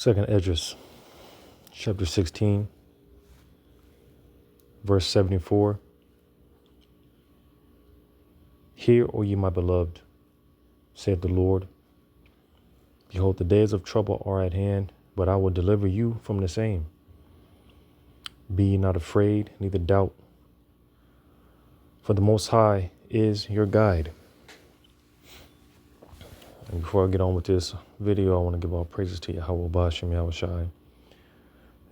Second Esdras, chapter 16, verse 74. Hear, O ye my beloved, saith the Lord. Behold, the days of trouble are at hand, but I will deliver you from the same. Be ye not afraid, neither doubt, for the Most High is your guide. And before I get on with this video, I want to give all praises to Yahweh Bashem Yahweh Shai,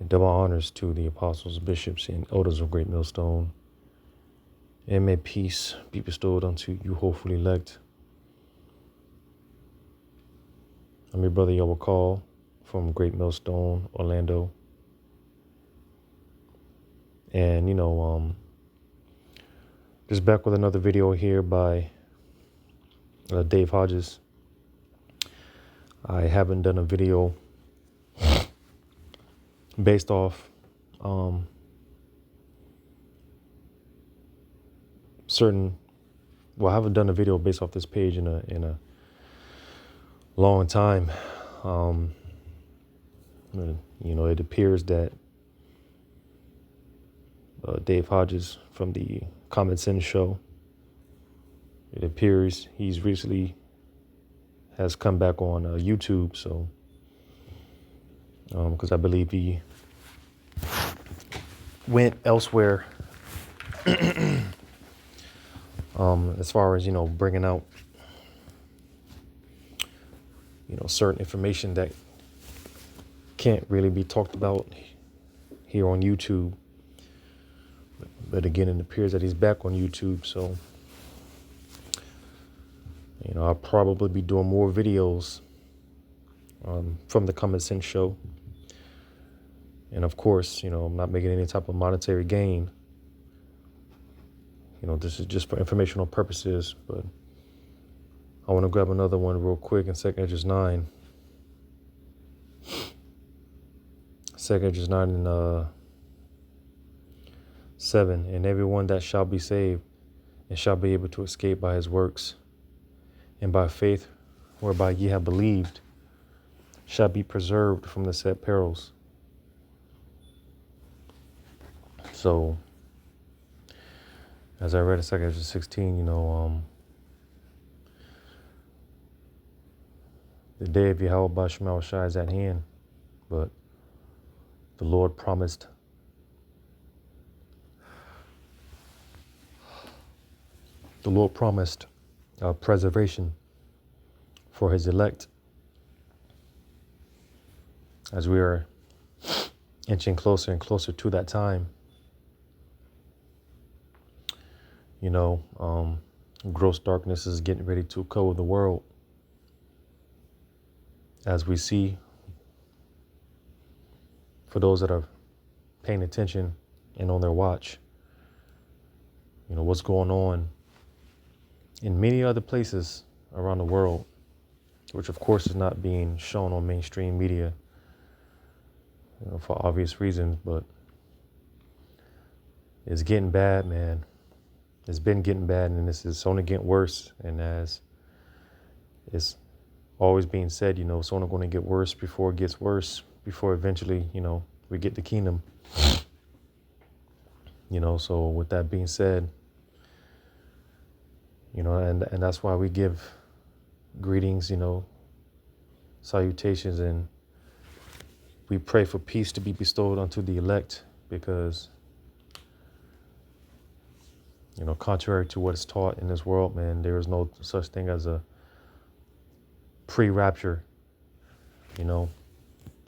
and double honors to the apostles, bishops, and elders of Great Millstone. And may peace be bestowed unto you, hopefully elect. I'm your brother Yahweh Call from Great Millstone, Orlando. And, just back with another video here by Dave Hodges. I haven't done a video based off I haven't done a video based off this page in a long time. It appears that Dave Hodges from the Common Sense Show, it appears he's recently has come back on YouTube. So, because I believe he went elsewhere as far as, bringing out, certain information that can't really be talked about here on YouTube. But again, it appears that he's back on YouTube. So, I'll probably be doing more videos from the Common Sense Show. And of course, I'm not making any type of monetary gain. This is just for informational purposes. But I want to grab another one real quick in 2 Esdras 9. 2 Esdras 9 and 7. And everyone that shall be saved and shall be able to escape by his works and by faith whereby ye have believed shall be preserved from the said perils. So, as I read in 2 Esdras 16, the day of Yahweh Bashem Yahweh Shai is at hand, but the Lord promised preservation for his elect as we are inching closer and closer to that time. Gross darkness is getting ready to cover the world, as we see, for those that are paying attention and on their watch, what's going on in many other places around the world, which of course is not being shown on mainstream media, for obvious reasons, but it's getting bad, man. It's been getting bad, and this is only getting worse. And as it's always being said, it's only going to get worse before it gets worse, before eventually, we get the kingdom. So with that being said, and that's why we give greetings, salutations, and we pray for peace to be bestowed unto the elect, because contrary to what is taught in this world, man, there is no such thing as a pre-rapture,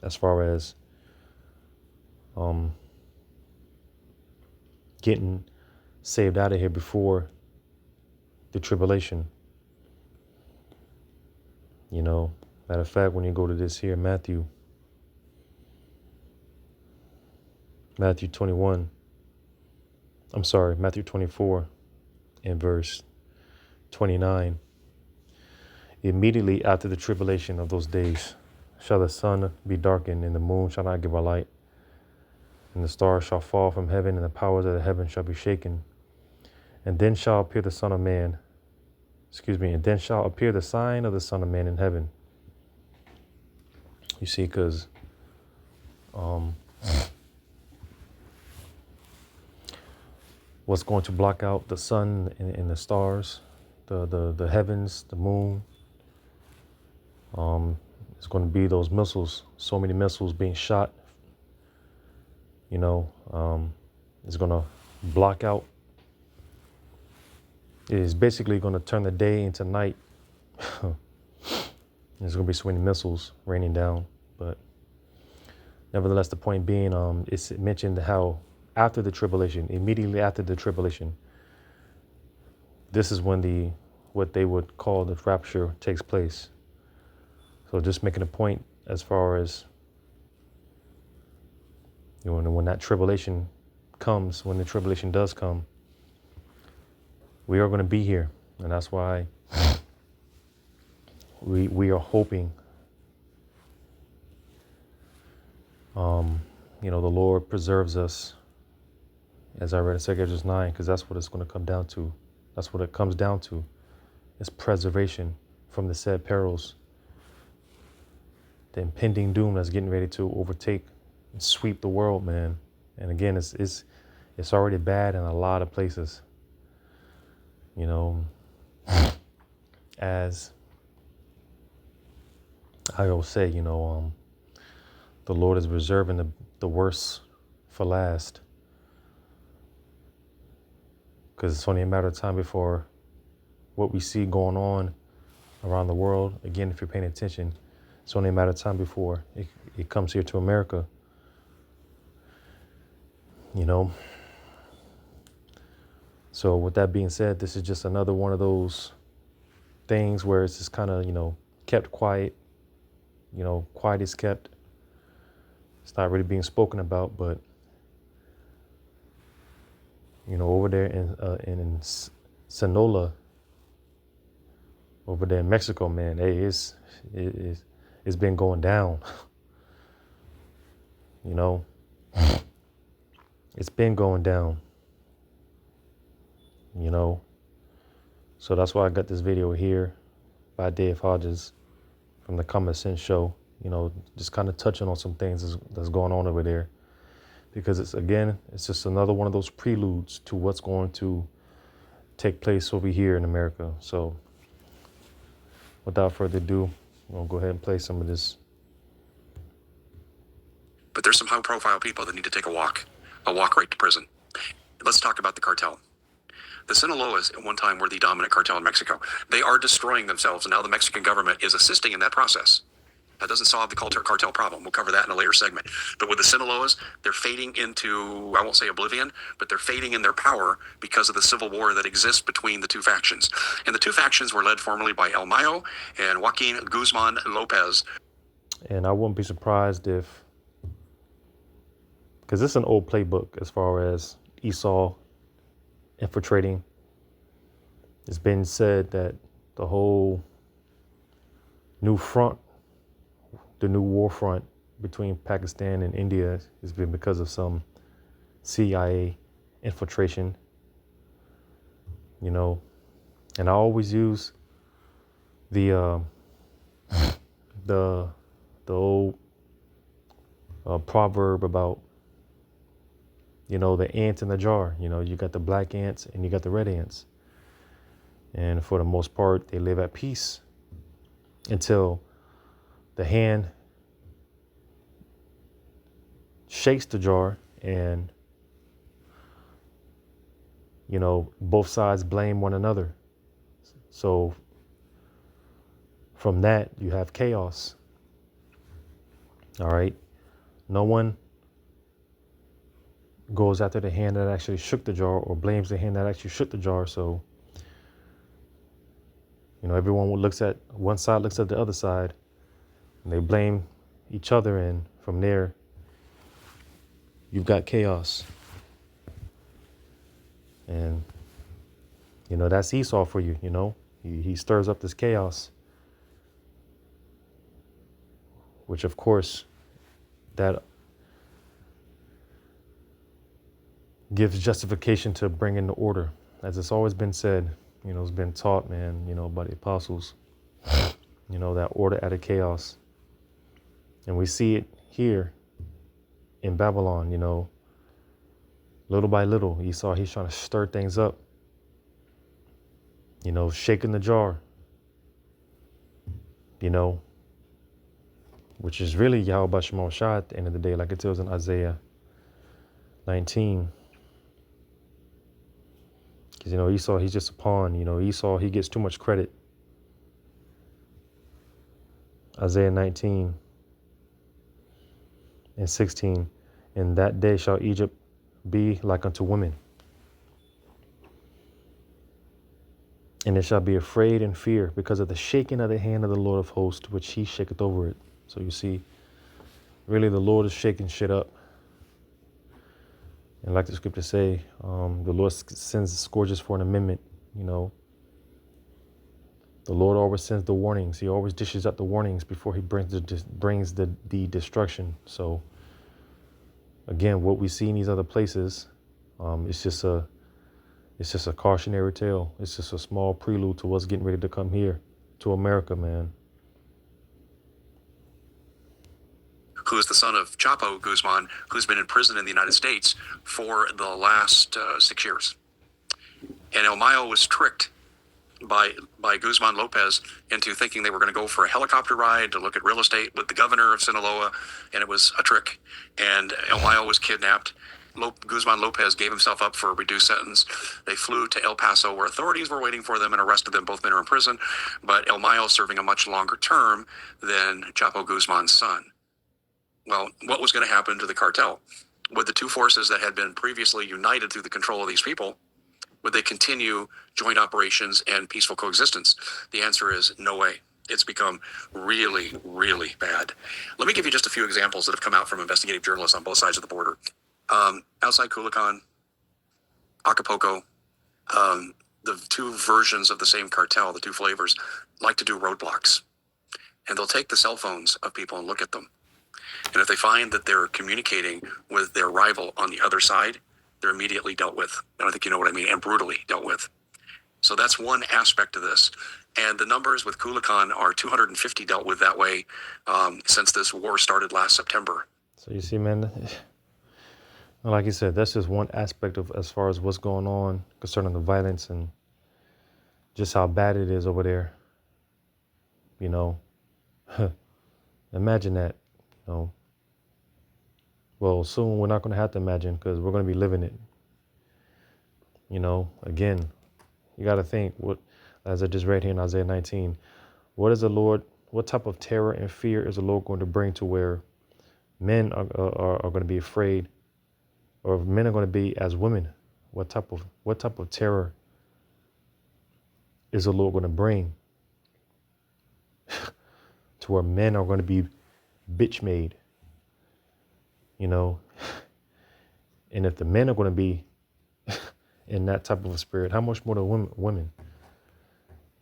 as far as getting saved out of here before the tribulation. Matter of fact, when you go to this here, Matthew 24 and verse 29. Immediately after the tribulation of those days shall the sun be darkened, and the moon shall not give a light, and the stars shall fall from heaven, and the powers of the heaven shall be shaken. And then shall appear the Son of Man, and then shall appear the sign of the Son of Man in heaven. You see, because Um, what's going to block out the sun and the stars, the heavens, the moon. It's going to be those missiles, so many missiles being shot, it's going to block out. It is basically going to turn the day into night. There's going to be so many missiles raining down. But nevertheless, the point being, it's mentioned how after the tribulation, immediately after the tribulation, this is when what they would call the rapture takes place. So just making a point as far as, when that tribulation comes, when the tribulation does come, we are going to be here. And that's why we are hoping, the Lord preserves us, as I read in 2 Corinthians 9, because that's what it's going to come down to. That's what it comes down to. It's preservation from the said perils, the impending doom that's getting ready to overtake and sweep the world, man. And again, it's already bad in a lot of places. As I always say, the Lord is reserving the worst for last, because it's only a matter of time before what we see going on around the world. Again, if you're paying attention, it's only a matter of time before it comes here to America. So with that being said, this is just another one of those things where it's just kind of, kept quiet. Quiet is kept. It's not really being spoken about, but over there in Sonora, over there in Mexico, man, hey, it's been going down. It's been going down. So that's why I got this video here by Dave Hodges from the Common Sense Show. Just kind of touching on some things that's going on over there, because it's just another one of those preludes to what's going to take place over here in America. So without further ado, we'll go ahead and play some of this. But there's some high-profile people that need to take a walk right to prison. Let's talk about the cartel. The Sinaloas at one time were the dominant cartel in Mexico. They are destroying themselves, and now the Mexican government is assisting in that process. That doesn't solve the cartel problem. We'll cover that in a later segment. But with the Sinaloas, they're fading into, I won't say oblivion, but they're fading in their power because of the civil war that exists between the two factions. And the two factions were led formerly by El Mayo and Joaquin Guzman Lopez. And I wouldn't be surprised if, because this is an old playbook as far as Esau infiltrating. It's been said that the whole new front, the new war front between Pakistan and India has been because of some CIA infiltration, and I always use the old proverb about, the ants in the jar. You got the black ants and you got the red ants. And for the most part, they live at peace until the hand shakes the jar and, both sides blame one another. So from that, you have chaos. All right. No one goes after the hand that actually shook the jar or blames the hand that actually shook the jar. So, everyone looks at one side, looks at the other side, and they blame each other. And from there, you've got chaos. And, that's Esau for you, he stirs up this chaos, which of course, that gives justification to bring in the order. As it's always been said, it's been taught, man, by the apostles, that order out of chaos. And we see it here in Babylon, you know, little by little, Esau, he's trying to stir things up, you know, shaking the jar, you know, which is really Yahweh Shema Shah at the end of the day, like it tells in Isaiah 19. Because, you know, Esau, he's just a pawn. You know, Esau, he gets too much credit. Isaiah 19 and 16. In that day shall Egypt be like unto women, and it shall be afraid and fear because of the shaking of the hand of the Lord of hosts, which he shaketh over it. So you see, really the Lord is shaking shit up. And like the scriptures say, the Lord sends scourges for an amendment, you know. The Lord always sends the warnings. He always dishes out the warnings before he brings the destruction. So again, what we see in these other places, it's just a cautionary tale. It's just a small prelude to what's getting ready to come here to America, man. Who is the son of Chapo Guzman, who's been in prison in the United States for the last 6 years. And El Mayo was tricked by Guzman Lopez into thinking they were going to go for a helicopter ride to look at real estate with the governor of Sinaloa, and it was a trick. And El Mayo was kidnapped. Guzman Lopez gave himself up for a reduced sentence. They flew to El Paso, where authorities were waiting for them and arrested them. Both men are in prison, but El Mayo serving a much longer term than Chapo Guzman's son. Well, what was going to happen to the cartel? Would the two forces that had been previously united through the control of these people, would they continue joint operations and peaceful coexistence? The answer is no way. It's become really, really bad. Let me give you just a few examples that have come out from investigative journalists on both sides of the border. Outside Culiacan, Acapulco, the two versions of the same cartel, the two flavors, like to do roadblocks. And they'll take the cell phones of people and look at them. And if they find that they're communicating with their rival on the other side, they're immediately dealt with. I don't think you know what I mean, and brutally dealt with. So that's one aspect of this. And the numbers with Culiacan are 250 dealt with that way since this war started last September. So you see, man, like you said, that's just one aspect of as far as what's going on concerning the violence and just how bad it is over there. You know, imagine that, you know. Well, soon we're not going to have to imagine because we're going to be living it. You know, again, you got to think, what, as I just read here in Isaiah 19, what type of terror and fear is the Lord going to bring to where men are going to be afraid, or men are going to be as women? What type of terror is the Lord going to bring to where men are going to be bitch made? You know, and if the men are going to be in that type of a spirit, how much more the women?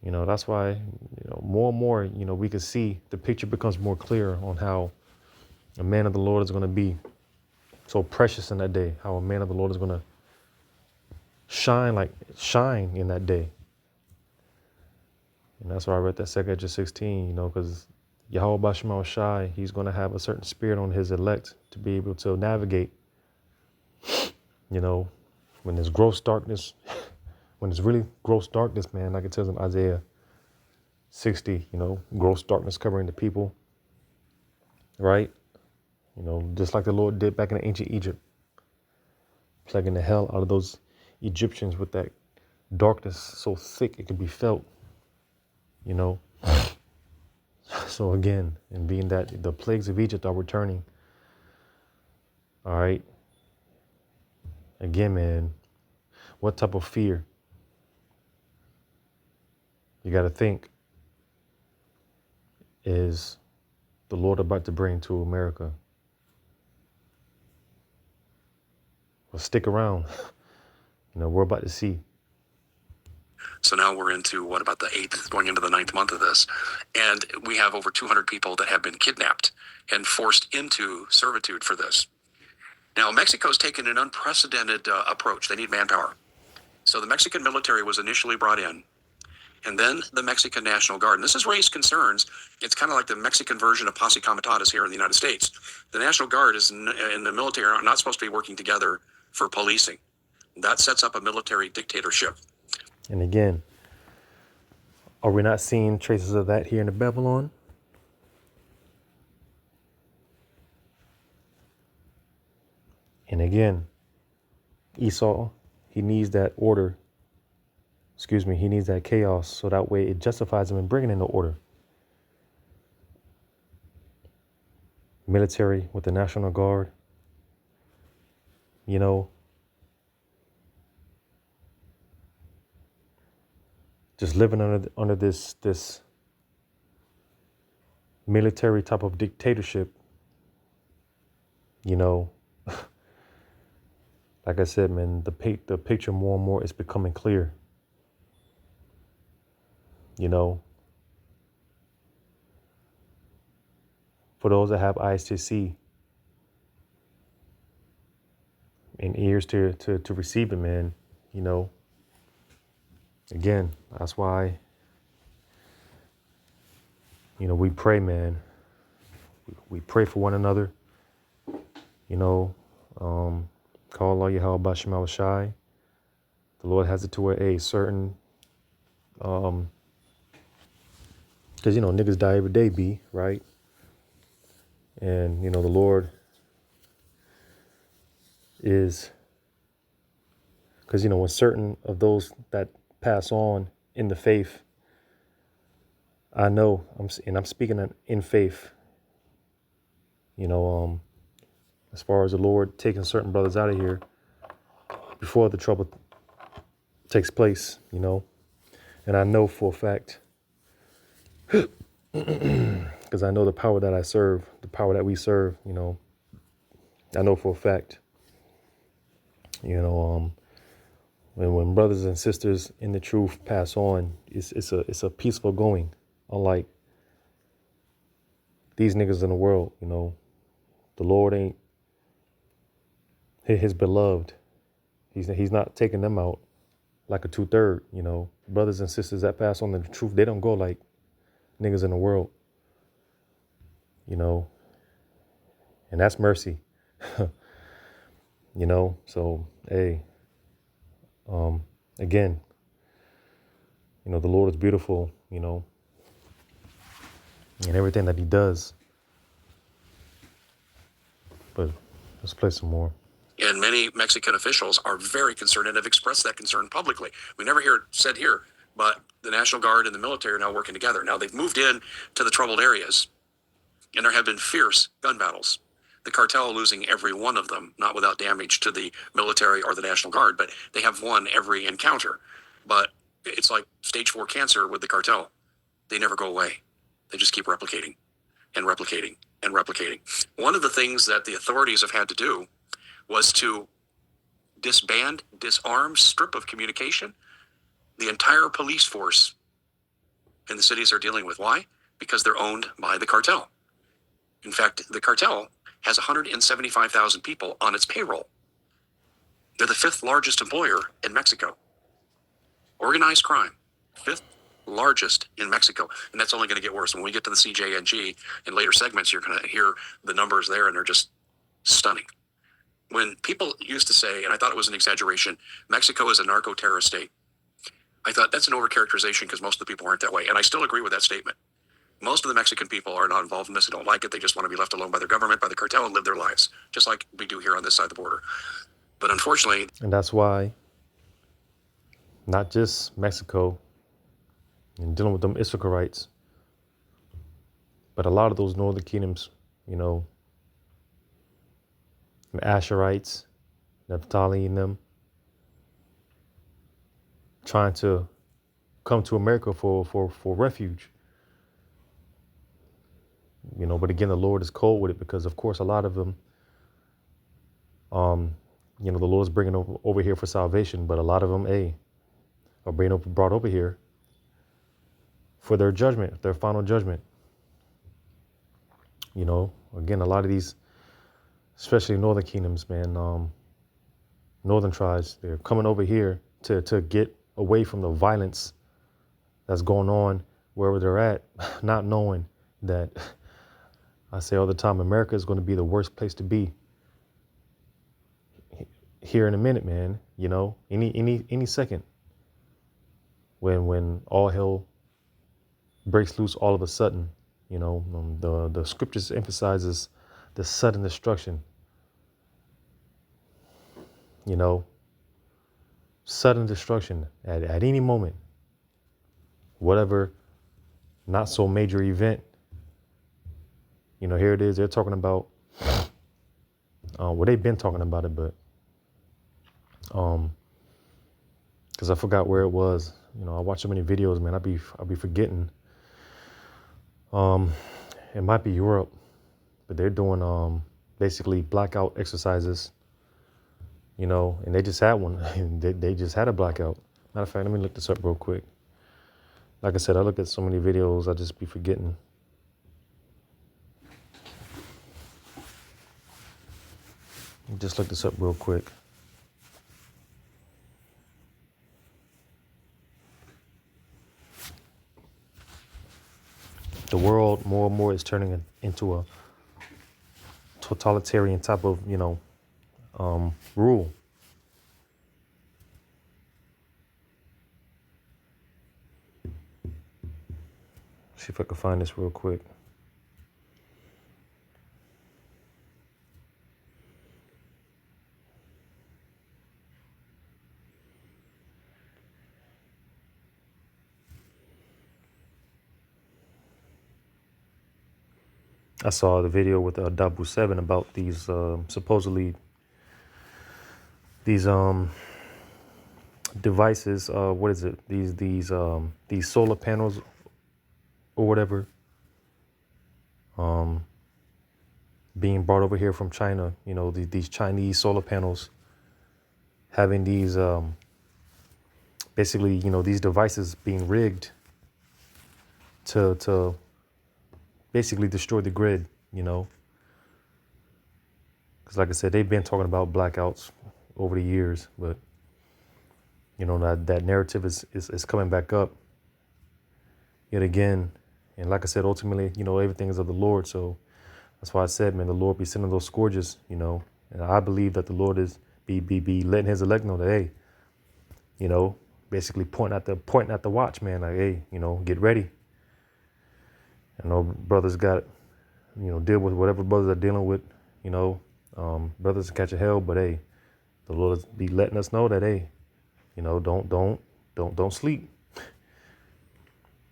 You know, that's why, you know, more and more, you know, we can see the picture becomes more clear on how a man of the Lord is going to be so precious in that day, how a man of the Lord is going to shine in that day. And that's why I read that 2 Ezra 16, you know, because Yahweh Shema Shai, he's going to have a certain spirit on his elect to be able to navigate, you know, when there's gross darkness, when there's really gross darkness, man, like it says in Isaiah 60, you know, gross darkness covering the people, right? You know, just like the Lord did back in ancient Egypt, plaguing the hell out of those Egyptians with that darkness so thick it could be felt, you know. So again, and being that the plagues of Egypt are returning, all right, again, man, what type of fear? You got to think is the Lord about to bring to America? Well, stick around. You know, we're about to see. So now we're into, what about the 8th, going into the 9th month of this. And we have over 200 people that have been kidnapped and forced into servitude for this. Now, Mexico's taken an unprecedented approach. They need manpower. So the Mexican military was initially brought in and then the Mexican National Guard. And this has raised concerns. It's kind of like the Mexican version of posse comitatus here in the United States. The National Guard and the military are not supposed to be working together for policing. That sets up a military dictatorship. And again, are we not seeing traces of that here in the Babylon? And again, Esau, he needs that order. He needs that chaos so that way it justifies him in bringing in the order. Military with the National Guard, you know, just living under this military type of dictatorship, you know, like I said, man, the picture more and more is becoming clear. You know, for those that have eyes to see and ears to receive it, man, you know, again, that's why, you know, we pray, man. We pray for one another, you know, call Allah Yahweh Bashim Al Shai. The Lord has it to where a certain, because, you know, niggas die every day, B, right? And, you know, the Lord is, because, you know, when certain of those that pass on in the faith, I know, I'm speaking in faith, you know, as far as the Lord taking certain brothers out of here before the trouble takes place, you know, and I know for a fact, because I know the power that I serve, the power that we serve, you know, I know for a fact, you know, when brothers and sisters in the truth pass on, it's a peaceful going, unlike these niggas in the world, you know. The Lord ain't his beloved. He's not taking them out like a 2/3, you know. Brothers and sisters that pass on the truth, they don't go like niggas in the world, you know. And that's mercy, you know. So, hey, again, you know, the Lord is beautiful, you know, and everything that he does. But let's play some more. And many Mexican officials are very concerned and have expressed that concern publicly. We never hear it said here, but the National Guard and the military are now working together. Now they've moved in to the troubled areas, and there have been fierce gun battles. The cartel losing every one of them, not without damage to the military or the National Guard, but they have won every encounter. But it's like stage 4 cancer with the cartel. They never go away. They just keep replicating and replicating and replicating. One of the things that the authorities have had to do was to disband, disarm, strip of communication the entire police force in the cities they're dealing with. Why? Because they're owned by the cartel. In fact, the cartel has 175,000 people on its payroll. They're the 5th largest employer in Mexico. Organized crime, 5th largest in Mexico. And that's only going to get worse. When we get to the CJNG in later segments, you're going to hear the numbers there, and they're just stunning. When people used to say, and I thought it was an exaggeration, Mexico is a narco-terrorist state, I thought that's an overcharacterization because most of the people aren't that way. And I still agree with that statement. Most of the Mexican people are not involved in this. They don't like it. They just want to be left alone by their government, by the cartel, and live their lives, just like we do here on this side of the border. But unfortunately... And that's why not just Mexico and dealing with them Issacharites, but a lot of those northern kingdoms, you know, the Asherites, Naphtali and them, trying to come to America for refuge. You know, but again, the Lord is cold with it because, of course, a lot of them, you know, the Lord's bringing over here for salvation, but a lot of them, are being brought over here for their judgment, their final judgment. You know, again, a lot of these, especially northern kingdoms, man, northern tribes, they're coming over here to get away from the violence that's going on wherever they're at, not knowing that I say all the time, America is going to be the worst place to be here in a minute, man. You know, any second when all hell breaks loose all of a sudden. You know, the scriptures emphasizes the sudden destruction. You know, sudden destruction at any moment. Whatever not so major event. You know, here it is. They're talking about, well, they've been talking about it, but because I forgot where it was. You know, I watch so many videos, man. I'll be forgetting. It might be Europe, but they're doing basically blackout exercises. You know, and they just had one. they just had a blackout. Matter of fact, let me look this up real quick. Like I said, I look at so many videos, I just be forgetting. Just look this up real quick. The world more and more is turning into a totalitarian type of, you know, rule. See if I can find this real quick. I saw the video with Dabu 7 about these supposedly these devices. What is it? These solar panels or whatever. Being brought over here from China. You know, these Chinese solar panels having these basically, you know, these devices being rigged to basically destroy the grid, you know. Because like I said, they've been talking about blackouts over the years, but, you know, that narrative is coming back up yet again. And like I said, ultimately, you know, everything is of the Lord. So that's why I said, man, the Lord be sending those scourges, you know. And I believe that the Lord is be letting his elect know that, hey, you know, basically pointing at the watch, man, like, hey, you know, get ready. I know brothers got, you know, deal with whatever brothers are dealing with, you know, brothers catch a hell, but hey, the Lord be letting us know that, hey, you know, don't sleep.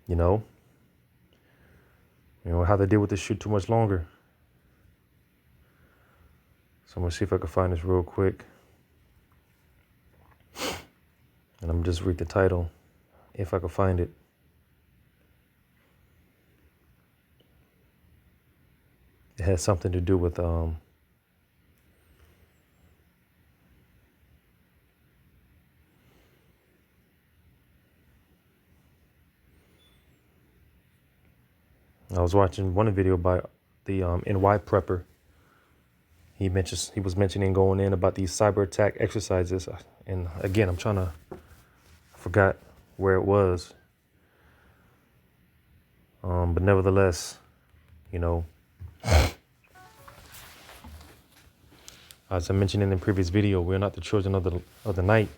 You know how they deal with this shit too much longer. So I'm gonna see if I can find this real quick, and I'm gonna just read the title if I can find it. It has something to do with I was watching one video by the NY prepper. He was mentioning going in about these cyber attack exercises, and again, I forgot where it was, but nevertheless, you know, as I mentioned in the previous video, we're not the children of the night,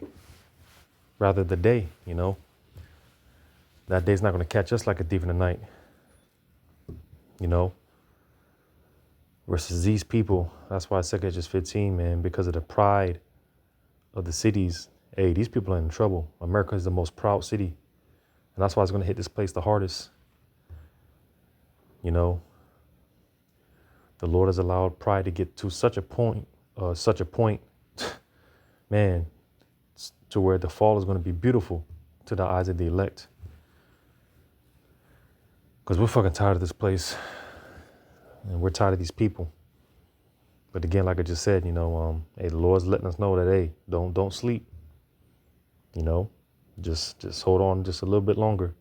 rather the day. You know, that day's not going to catch us like a thief in the night. You know, versus these people. That's why I said just 15, man, because of the pride of the cities. Hey, these people are in trouble. America is the most proud city, and that's why it's going to hit this place the hardest. You know, the Lord has allowed pride to get to such a point, man, to where the fall is going to be beautiful to the eyes of the elect. Because we're fucking tired of this place, and we're tired of these people. But again, like I just said, you know, hey, the Lord's letting us know that, hey, don't sleep. You know, just hold on just a little bit longer.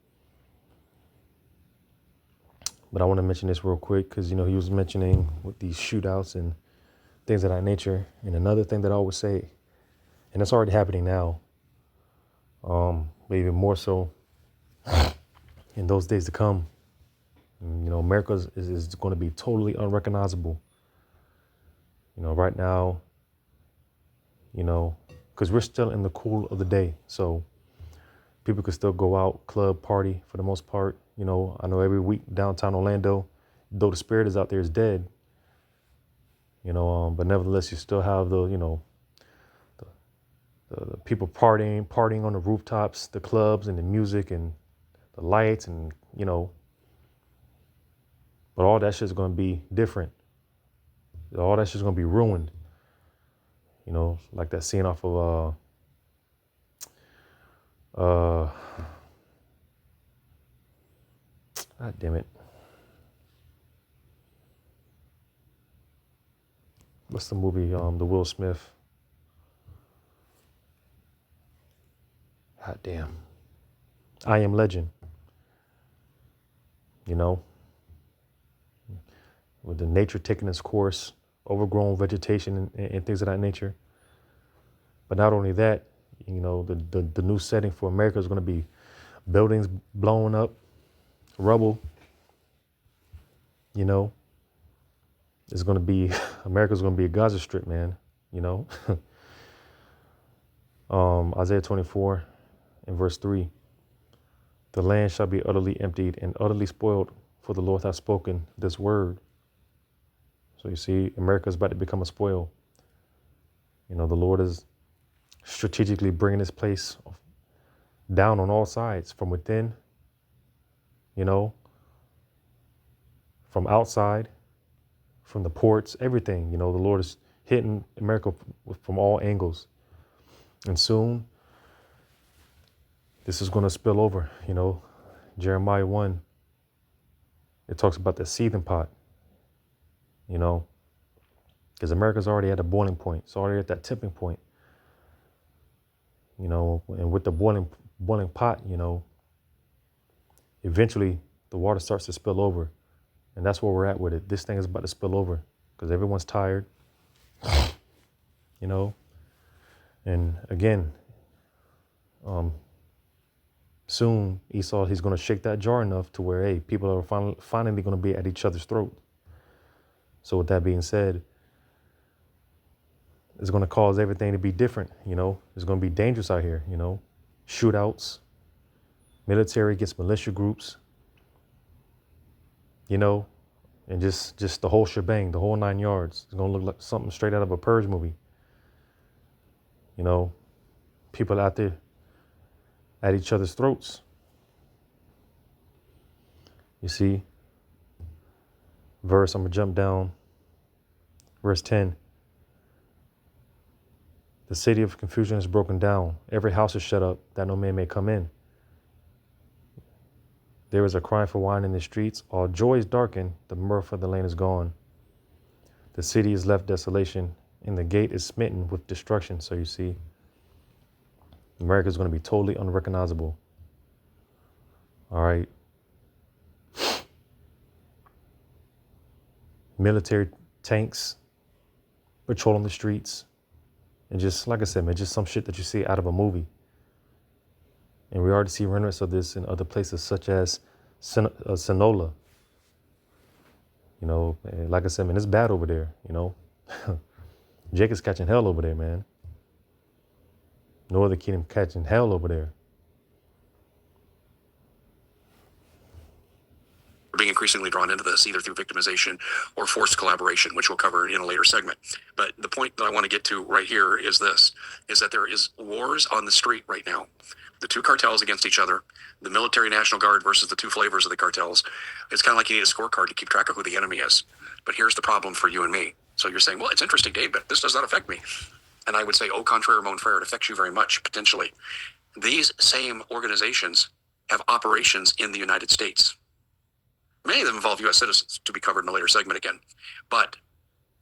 But I want to mention this real quick because, you know, he was mentioning with these shootouts and things of that nature. And another thing that I always say, and it's already happening now, but even more so, in those days to come. America is going to be totally unrecognizable. Right now, because we're still in the cool of the day. So people could still go out, club, party for the most part. I know every week downtown Orlando, though the spirit is out there, is dead. But nevertheless, you still have the people partying on the rooftops, the clubs and the music and the lights and, but all that shit's going to be different. All that shit's going to be ruined. Like that scene off of, God damn it. What's the movie? The Will Smith. God damn. I Am Legend. With the nature taking its course, overgrown vegetation and things of that nature. But not only that, the new setting for America is going to be buildings blowing up, rubble. It's going to be, America's going to be a Gaza Strip, man. Isaiah 24 and verse 3. The land shall be utterly emptied and utterly spoiled, for the Lord hath spoken this word. So you see, America is about to become a spoil. The Lord is strategically bringing this place down on all sides, from within, from outside, from the ports, everything. The Lord is hitting America from all angles. And soon, this is going to spill over. Jeremiah 1, it talks about the seething pot, because America's already at a boiling point. It's already at that tipping point, and with the boiling pot, eventually the water starts to spill over. And that's where we're at with it. This thing is about to spill over because everyone's tired, and again, soon Esau, he's going to shake that jar enough to where, hey, people are finally going to be at each other's throat. So with that being said, it's going to cause everything to be different. It's going to be dangerous out here, shootouts, military against militia groups, and just the whole shebang, the whole 9 yards. It's going to look like something straight out of a Purge movie. People out there at each other's throats. You see, I'm going to jump down. Verse 10. The city of confusion is broken down. Every house is shut up, that no man may come in. There is a cry for wine in the streets. All joy is darkened. The mirth of the land is gone. The city is left desolation, and the gate is smitten with destruction. So you see, America is going to be totally unrecognizable. All right. Military tanks patrolling the streets. And just, like I said, man, just some shit that you see out of a movie. And we already see remnants of this in other places, such as Sonola. Like I said, man, it's bad over there, Jake is catching hell over there, man. No other kingdom catching hell over there. We're being increasingly drawn into this, either through victimization or forced collaboration, which we'll cover in a later segment. But the point that I want to get to right here is this, is that there is wars on the street right now. The two cartels against each other, the military National Guard versus the two flavors of the cartels. It's kind of like you need a scorecard to keep track of who the enemy is. But here's the problem for you and me. So you're saying, well, it's interesting, Dave, but this does not affect me. And I would say, au contraire, mon frère, it affects you very much, potentially. These same organizations have operations in the United States. Many of them involve U.S. citizens, to be covered in a later segment again. But